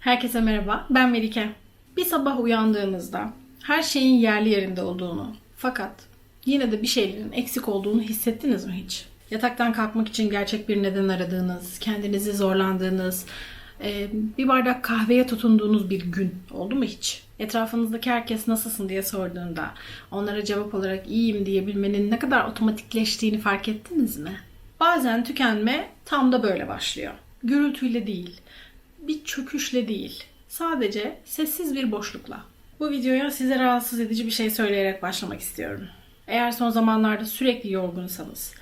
Herkese merhaba, ben Melike. Bir sabah uyandığınızda her şeyin yerli yerinde olduğunu fakat yine de bir şeylerin eksik olduğunu hissettiniz mi hiç? Yataktan kalkmak için gerçek bir neden aradığınız, kendinizi zorlandığınız, bir bardak kahveye tutunduğunuz bir gün oldu mu hiç? Etrafınızdaki herkes nasılsın diye sorduğunda onlara cevap olarak iyiyim diyebilmenin ne kadar otomatikleştiğini fark ettiniz mi? Bazen tükenme tam da böyle başlıyor. Gürültüyle değil, bir çöküşle değil, sadece sessiz bir boşlukla. Bu videoya size rahatsız edici bir şey söyleyerek başlamak istiyorum. Eğer son zamanlarda sürekli yorgunsanız,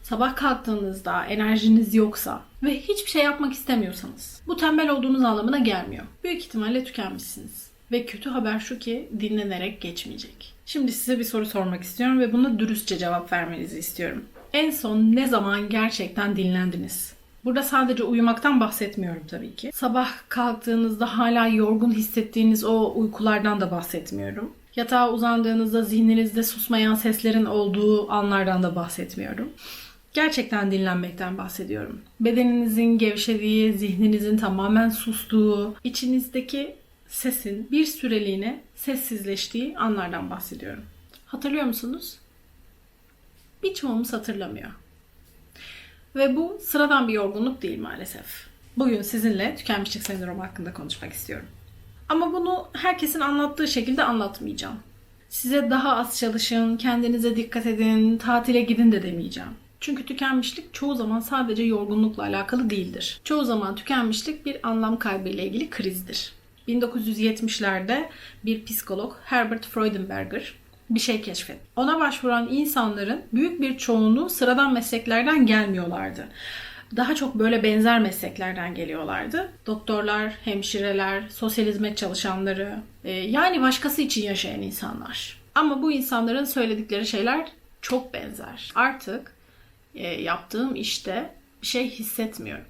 sabah kalktığınızda enerjiniz yoksa ve hiçbir şey yapmak istemiyorsanız, bu tembel olduğunuz anlamına gelmiyor. Büyük ihtimalle tükenmişsiniz. Ve kötü haber şu ki dinlenerek geçmeyecek. Şimdi size bir soru sormak istiyorum ve buna dürüstçe cevap vermenizi istiyorum. En son ne zaman gerçekten dinlendiniz? Burada sadece uyumaktan bahsetmiyorum tabii ki. Sabah kalktığınızda hala yorgun hissettiğiniz o uykulardan da bahsetmiyorum. Yatağa uzandığınızda zihninizde susmayan seslerin olduğu anlardan da bahsetmiyorum. Gerçekten dinlenmekten bahsediyorum. Bedeninizin gevşediği, zihninizin tamamen sustuğu, içinizdeki sesin bir süreliğine sessizleştiği anlardan bahsediyorum. Hatırlıyor musunuz? Birçoğumuz hatırlamıyor. Ve bu sıradan bir yorgunluk değil maalesef. Bugün sizinle tükenmişlik sendromu hakkında konuşmak istiyorum. Ama bunu herkesin anlattığı şekilde anlatmayacağım. Size daha az çalışın, kendinize dikkat edin, tatile gidin de demeyeceğim. Çünkü tükenmişlik çoğu zaman sadece yorgunlukla alakalı değildir. Çoğu zaman tükenmişlik bir anlam kaybıyla ilgili krizdir. 1970'lerde bir psikolog Herbert Freudenberger bir şey keşfetti. Ona başvuran insanların büyük bir çoğunluğu sıradan mesleklerden gelmiyorlardı. Daha çok böyle benzer mesleklerden geliyorlardı. Doktorlar, hemşireler, sosyal hizmet çalışanları, yani başkası için yaşayan insanlar. Ama bu insanların söyledikleri şeyler çok benzer. Artık yaptığım işte bir şey hissetmiyorum.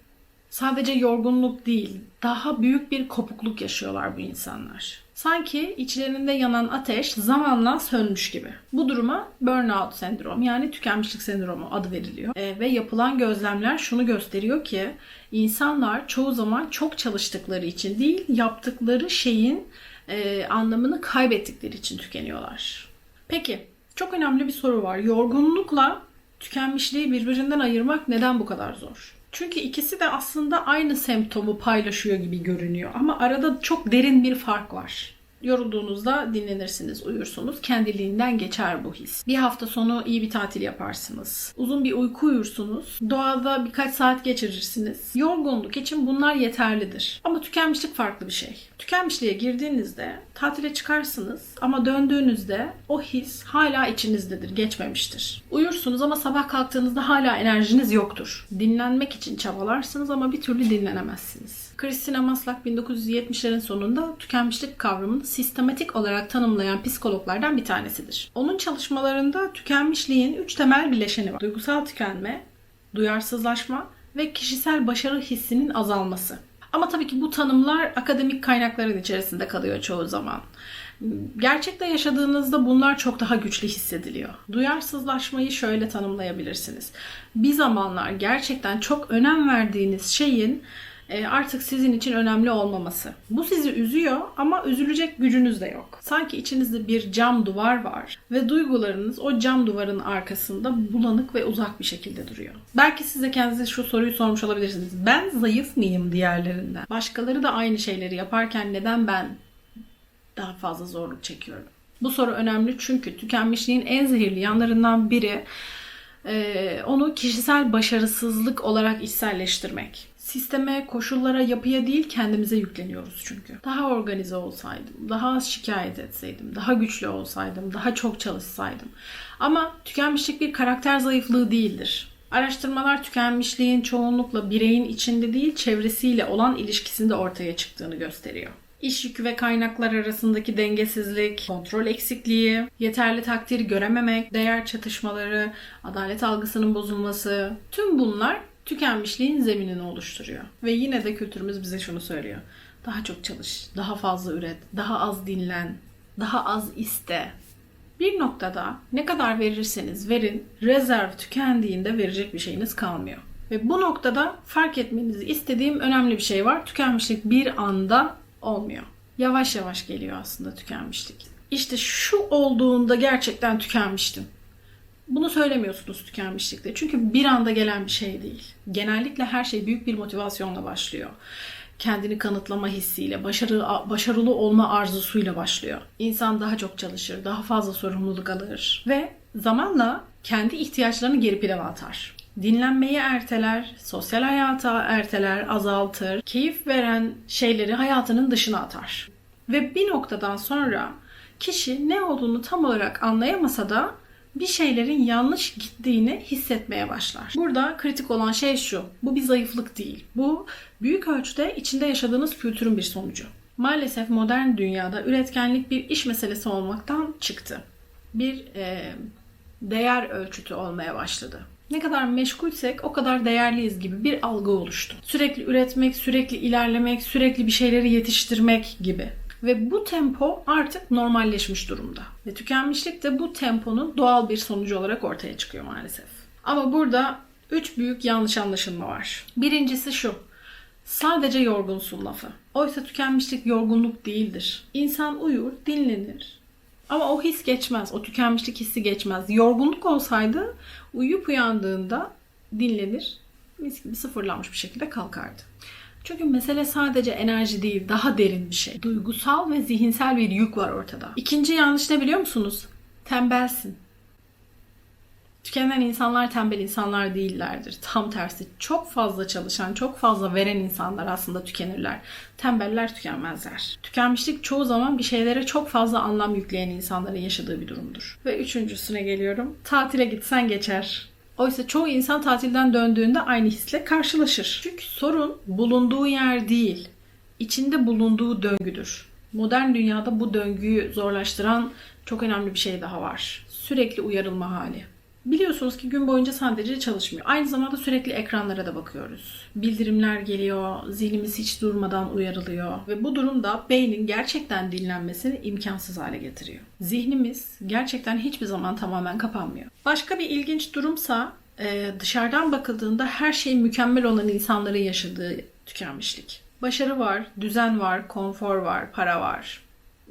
Sadece yorgunluk değil, daha büyük bir kopukluk yaşıyorlar bu insanlar. Sanki içlerinde yanan ateş zamanla sönmüş gibi. Bu duruma burnout sendromu yani tükenmişlik sendromu adı veriliyor. Ve yapılan gözlemler şunu gösteriyor ki insanlar çoğu zaman çok çalıştıkları için değil, yaptıkları şeyin anlamını kaybettikleri için tükeniyorlar. Peki, çok önemli bir soru var. Yorgunlukla tükenmişliği birbirinden ayırmak neden bu kadar zor? Çünkü ikisi de aslında aynı semptomu paylaşıyor gibi görünüyor. Ama arada çok derin bir fark var. Yorulduğunuzda dinlenirsiniz, uyursunuz. Kendiliğinden geçer bu his. Bir hafta sonu iyi bir tatil yaparsınız. Uzun bir uyku uyursunuz. Doğada birkaç saat geçirirsiniz. Yorgunluk için bunlar yeterlidir. Ama tükenmişlik farklı bir şey. Tükenmişliğe girdiğinizde tatile çıkarsınız ama döndüğünüzde o his hala içinizdedir, geçmemiştir. Uyursunuz ama sabah kalktığınızda hala enerjiniz yoktur. Dinlenmek için çabalarsınız ama bir türlü dinlenemezsiniz. Christina Maslach 1970'lerin sonunda tükenmişlik kavramını sistematik olarak tanımlayan psikologlardan bir tanesidir. Onun çalışmalarında tükenmişliğin 3 temel bileşeni var. Duygusal tükenme, duyarsızlaşma ve kişisel başarı hissinin azalması. Ama tabii ki bu tanımlar akademik kaynakların içerisinde kalıyor çoğu zaman. Gerçekte yaşadığınızda bunlar çok daha güçlü hissediliyor. Duyarsızlaşmayı şöyle tanımlayabilirsiniz. Bir zamanlar gerçekten çok önem verdiğiniz şeyin artık sizin için önemli olmaması. Bu sizi üzüyor ama üzülecek gücünüz de yok. Sanki içinizde bir cam duvar var ve duygularınız o cam duvarın arkasında bulanık ve uzak bir şekilde duruyor. Belki siz de kendinize şu soruyu sormuş olabilirsiniz. Ben zayıf mıyım diğerlerinden? Başkaları da aynı şeyleri yaparken neden ben daha fazla zorluk çekiyorum? Bu soru önemli çünkü tükenmişliğin en zehirli yanlarından biri onu kişisel başarısızlık olarak içselleştirmek. Sisteme, koşullara, yapıya değil kendimize yükleniyoruz çünkü. Daha organize olsaydım, daha az şikayet etseydim, daha güçlü olsaydım, daha çok çalışsaydım. Ama tükenmişlik bir karakter zayıflığı değildir. Araştırmalar tükenmişliğin çoğunlukla bireyin içinde değil çevresiyle olan ilişkisinde ortaya çıktığını gösteriyor. İş yükü ve kaynaklar arasındaki dengesizlik, kontrol eksikliği, yeterli takdir görememek, değer çatışmaları, adalet algısının bozulması, tüm bunlar tükenmişliğin zeminini oluşturuyor. Ve yine de kültürümüz bize şunu söylüyor. Daha çok çalış, daha fazla üret, daha az dinlen, daha az iste. Bir noktada ne kadar verirseniz verin, rezerv tükendiğinde verecek bir şeyiniz kalmıyor. Ve bu noktada fark etmenizi istediğim önemli bir şey var. Tükenmişlik bir anda olmuyor. Yavaş yavaş geliyor aslında tükenmişlik. İşte şu olduğunda gerçekten tükenmiştim. Bunu söylemiyorsunuz tükenmişlikte. Çünkü bir anda gelen bir şey değil. Genellikle her şey büyük bir motivasyonla başlıyor. Kendini kanıtlama hissiyle, başarılı olma arzusuyla başlıyor. İnsan daha çok çalışır, daha fazla sorumluluk alır ve zamanla kendi ihtiyaçlarını geri plana atar. Dinlenmeyi erteler, sosyal hayata erteler, azaltır, keyif veren şeyleri hayatının dışına atar. Ve bir noktadan sonra kişi ne olduğunu tam olarak anlayamasa da bir şeylerin yanlış gittiğini hissetmeye başlar. Burada kritik olan şey şu. Bu bir zayıflık değil. Bu büyük ölçüde içinde yaşadığınız kültürün bir sonucu. Maalesef modern dünyada üretkenlik bir iş meselesi olmaktan çıktı. Bir değer ölçütü olmaya başladı. Ne kadar meşgulsek o kadar değerliyiz gibi bir algı oluştu. Sürekli üretmek, sürekli ilerlemek, sürekli bir şeyleri yetiştirmek gibi. Ve bu tempo artık normalleşmiş durumda. Ve tükenmişlik de bu temponun doğal bir sonucu olarak ortaya çıkıyor maalesef. Ama burada 3 büyük yanlış anlaşılma var. Birincisi şu. Sadece yorgunsun lafı. Oysa tükenmişlik yorgunluk değildir. İnsan uyur, dinlenir. Ama o his geçmez. O tükenmişlik hissi geçmez. Yorgunluk olsaydı uyuyup uyandığında dinlenir, mis gibi sıfırlanmış bir şekilde kalkardı. Çünkü mesele sadece enerji değil, daha derin bir şey. Duygusal ve zihinsel bir yük var ortada. İkinci yanlış ne biliyor musunuz? Tembelsin. Tükenen insanlar tembel insanlar değillerdir. Tam tersi çok fazla çalışan, çok fazla veren insanlar aslında tükenirler. Tembeller tükenmezler. Tükenmişlik çoğu zaman bir şeylere çok fazla anlam yükleyen insanların yaşadığı bir durumdur. Ve üçüncüsüne geliyorum. Tatile gitsen geçer. Oysa çoğu insan tatilden döndüğünde aynı hisle karşılaşır. Çünkü sorun bulunduğu yer değil, içinde bulunduğu döngüdür. Modern dünyada bu döngüyü zorlaştıran çok önemli bir şey daha var. Sürekli uyarılma hali. Biliyorsunuz ki gün boyunca sadece çalışmıyor. Aynı zamanda sürekli ekranlara da bakıyoruz. Bildirimler geliyor, zihnimiz hiç durmadan uyarılıyor. Ve bu durumda beynin gerçekten dinlenmesini imkansız hale getiriyor. Zihnimiz gerçekten hiçbir zaman tamamen kapanmıyor. Başka bir ilginç durumsa dışarıdan bakıldığında her şey mükemmel olan insanların yaşadığı tükenmişlik. Başarı var, düzen var, konfor var, para var.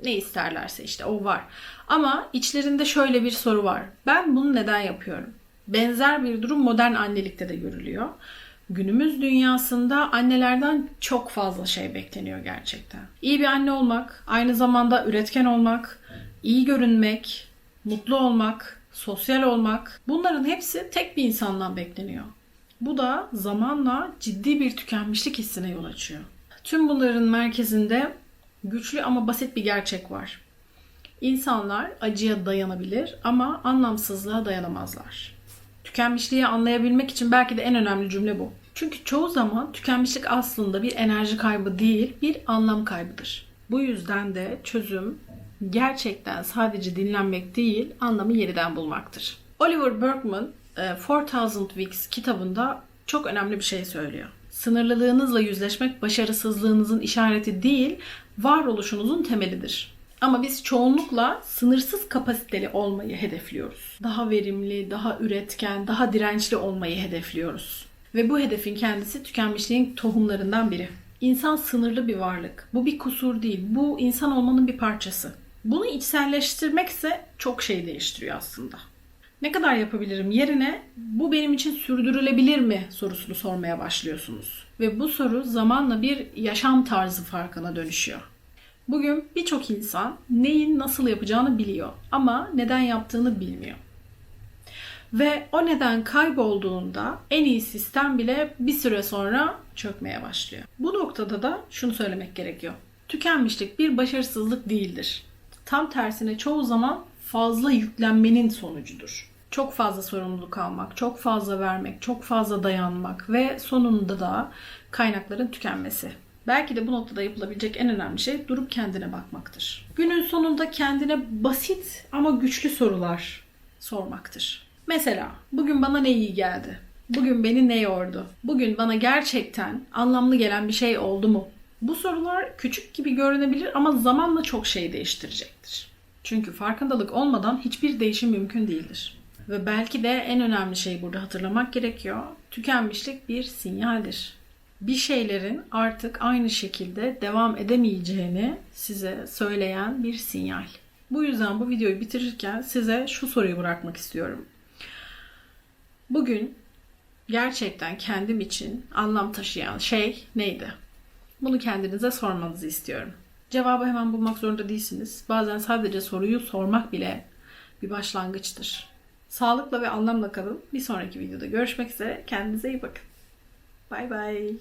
Ne isterlerse işte o var. Ama içlerinde şöyle bir soru var. Ben bunu neden yapıyorum? Benzer bir durum modern annelikte de görülüyor. Günümüz dünyasında annelerden çok fazla şey bekleniyor gerçekten. İyi bir anne olmak, aynı zamanda üretken olmak, iyi görünmek, mutlu olmak, sosyal olmak, bunların hepsi tek bir insandan bekleniyor. Bu da zamanla ciddi bir tükenmişlik hissine yol açıyor. Tüm bunların merkezinde güçlü ama basit bir gerçek var. İnsanlar acıya dayanabilir ama anlamsızlığa dayanamazlar. Tükenmişliği anlayabilmek için belki de en önemli cümle bu. Çünkü çoğu zaman tükenmişlik aslında bir enerji kaybı değil, bir anlam kaybıdır. Bu yüzden de çözüm gerçekten sadece dinlenmek değil, anlamı yeniden bulmaktır. Oliver Burkeman 4000 Weeks kitabında çok önemli bir şey söylüyor. Sınırlılığınızla yüzleşmek başarısızlığınızın işareti değil, varoluşunuzun temelidir. Ama biz çoğunlukla sınırsız kapasiteli olmayı hedefliyoruz. Daha verimli, daha üretken, daha dirençli olmayı hedefliyoruz. Ve bu hedefin kendisi tükenmişliğin tohumlarından biri. İnsan sınırlı bir varlık. Bu bir kusur değil. Bu insan olmanın bir parçası. Bunu içselleştirmekse çok şey değiştiriyor aslında. Ne kadar yapabilirim yerine bu benim için sürdürülebilir mi sorusunu sormaya başlıyorsunuz. Ve bu soru zamanla bir yaşam tarzı farkına dönüşüyor. Bugün birçok insan neyin nasıl yapacağını biliyor ama neden yaptığını bilmiyor. Ve o neden kaybolduğunda en iyi sistem bile bir süre sonra çökmeye başlıyor. Bu noktada da şunu söylemek gerekiyor. Tükenmişlik bir başarısızlık değildir. Tam tersine çoğu zaman fazla yüklenmenin sonucudur. Çok fazla sorumluluk almak, çok fazla vermek, çok fazla dayanmak ve sonunda da kaynakların tükenmesi. Belki de bu noktada yapılabilecek en önemli şey durup kendine bakmaktır. Günün sonunda kendine basit ama güçlü sorular sormaktır. Mesela bugün bana ne iyi geldi? Bugün beni ne yordu? Bugün bana gerçekten anlamlı gelen bir şey oldu mu? Bu sorular küçük gibi görünebilir ama zamanla çok şey değiştirecektir. Çünkü farkındalık olmadan hiçbir değişim mümkün değildir. Ve belki de en önemli şey burada hatırlamak gerekiyor. Tükenmişlik bir sinyaldir. bir şeylerin artık aynı şekilde devam edemeyeceğini size söyleyen bir sinyal. Bu yüzden bu videoyu bitirirken size şu soruyu bırakmak istiyorum. Bugün gerçekten kendim için anlam taşıyan şey neydi? Bunu kendinize sormanızı istiyorum. Cevabı hemen bulmak zorunda değilsiniz. Bazen sadece soruyu sormak bile bir başlangıçtır. Sağlıkla ve anlamla kalın. Bir sonraki videoda görüşmek üzere. Kendinize iyi bakın. Bay bay.